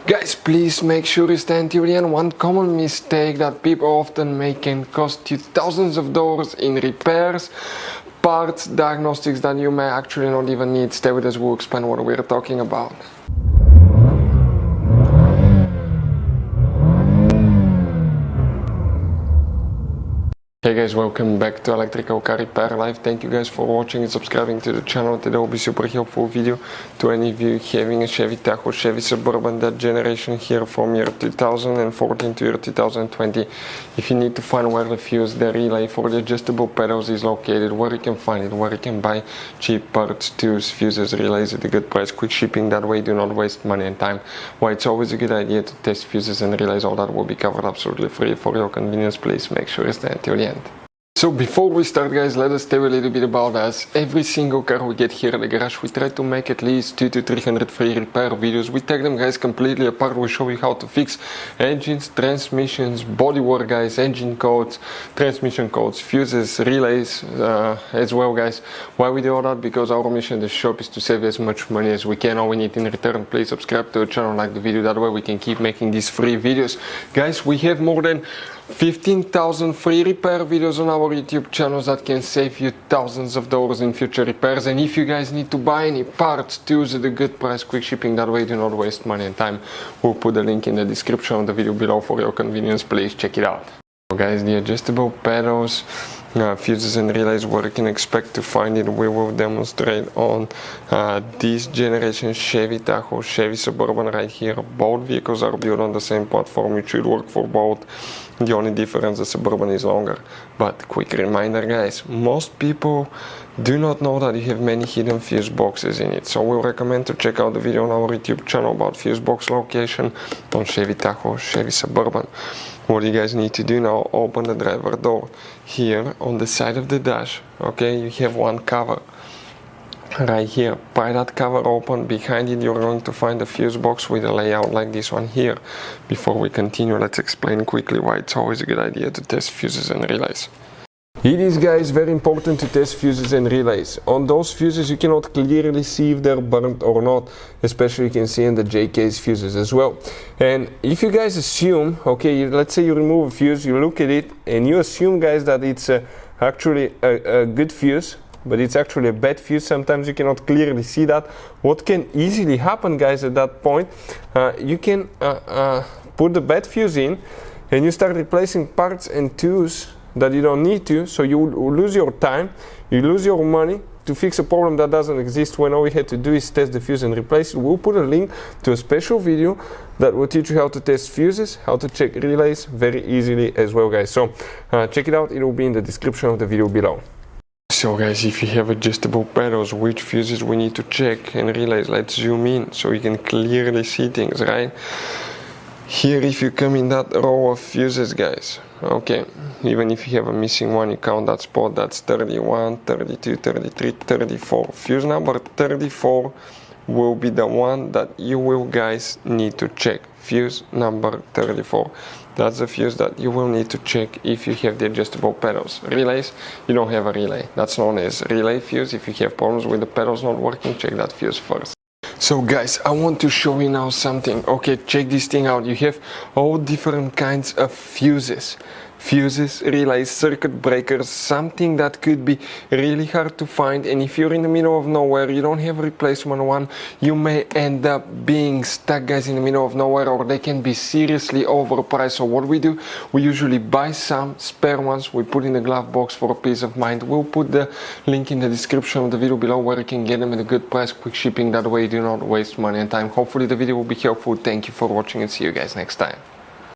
Guys, please make sure you stand till the end. One common mistake that people often make can cost you thousands of dollars in repairs, parts, diagnostics that you may actually not even need. Stay with us, we'll explain what we're talking about. Hey guys, welcome back to Electrical Car Repair Live. Thank you guys for watching and subscribing to the channel. Today will be super helpful video to any of you having a Chevy Tahoe, Chevy Suburban, that generation here from year 2014 to year 2020. If you need to find where the fuse, the relay for the adjustable pedals is located, where you can find it, where you can buy cheap parts, tools, fuses, relays at a good price, quick shipping, that way do not waste money and time. Why it's always a good idea to test fuses and relays, all that will be covered absolutely free for your convenience. Please make sure you stay until the end. So before we start, guys, let us tell you a little bit about us. Every single car we get here at the garage, we try to make at least 200 to 300 free repair videos. We take them, guys, completely apart. We show you how to fix engines, transmissions, bodywork, guys, engine codes, transmission codes, fuses, relays as well, guys. Why we do all that? Because our mission in the shop is to save as much money as we can. All we need in return, please subscribe to the channel, like the video, that way we can keep making these free videos. Guys, we have more than 15,000 free repair videos on our YouTube channels that can save you thousands of dollars in future repairs. And if you guys need to buy any parts, tools at a good price, quick shipping, that way do not waste money and time. We'll put the link in the description of the video below for your convenience. Please check it out. So guys, the adjustable pedals, fuses and relays, what you can expect to find it, we will demonstrate on this generation Chevy Tahoe, Chevy Suburban right here. Both vehicles are built on the same platform. It should work for both. The only difference, the Suburban is longer. But quick reminder, guys, most people do not know that you have many hidden fuse boxes in it. So we'll recommend to check out the video on our YouTube channel about fuse box location on Chevy Tahoe, Chevy Suburban. What you guys need to do now, open the driver door. Here on the side of the dash, okay, you have one cover. Right here, pry that cover open. Behind it you're going to find a fuse box with a layout like this one here. Before we continue, let's explain quickly why it's always a good idea to test fuses and relays. It is, guys, very important to test fuses and relays. On those fuses you cannot clearly see if they're burnt or not, especially you can see in the J-case fuses as well. And if you guys assume, okay, let's say you remove a fuse, you look at it and you assume, guys, that it's actually a good fuse, but it's actually a bad fuse. Sometimes you cannot clearly see that. What can easily happen, guys, at that point, you can put the bad fuse in and you start replacing parts and tools that you don't need to, so you lose your time, you lose your money to fix a problem that doesn't exist, when all we had to do is test the fuse and replace it. We'll put a link to a special video that will teach you how to test fuses, how to check relays very easily as well, guys. So check it out, it will be in the description of the video below. So guys, if you have adjustable pedals, which fuses we need to check and relays, let's zoom in so you can clearly see things, right? Here, if you come in that row of fuses, guys, okay, even if you have a missing one, you count that spot, that's 31, 32, 33, 34. Fuse number 34 will be the one that you will, guys, need to check. Fuse number 34. That's the fuse that you will need to check if you have the adjustable pedals. Relays, you don't have a relay. That's known as relay fuse. If you have problems with the pedals not working, check that fuse first. So guys, I want to show you now something. Okay, check this thing out. You have all different kinds of fuses. Fuses, relays, circuit breakers, something that could be really hard to find, and if you're in the middle of nowhere, you don't have a replacement one, you may end up being stuck, guys, in the middle of nowhere, or they can be seriously overpriced. So what we do, we usually buy some spare ones, we put in the glove box for peace of mind. We'll put the link in the description of the video below where you can get them at a good price, quick shipping, that way you do not waste money and time. Hopefully the video will be helpful. Thank you for watching and see you guys next time.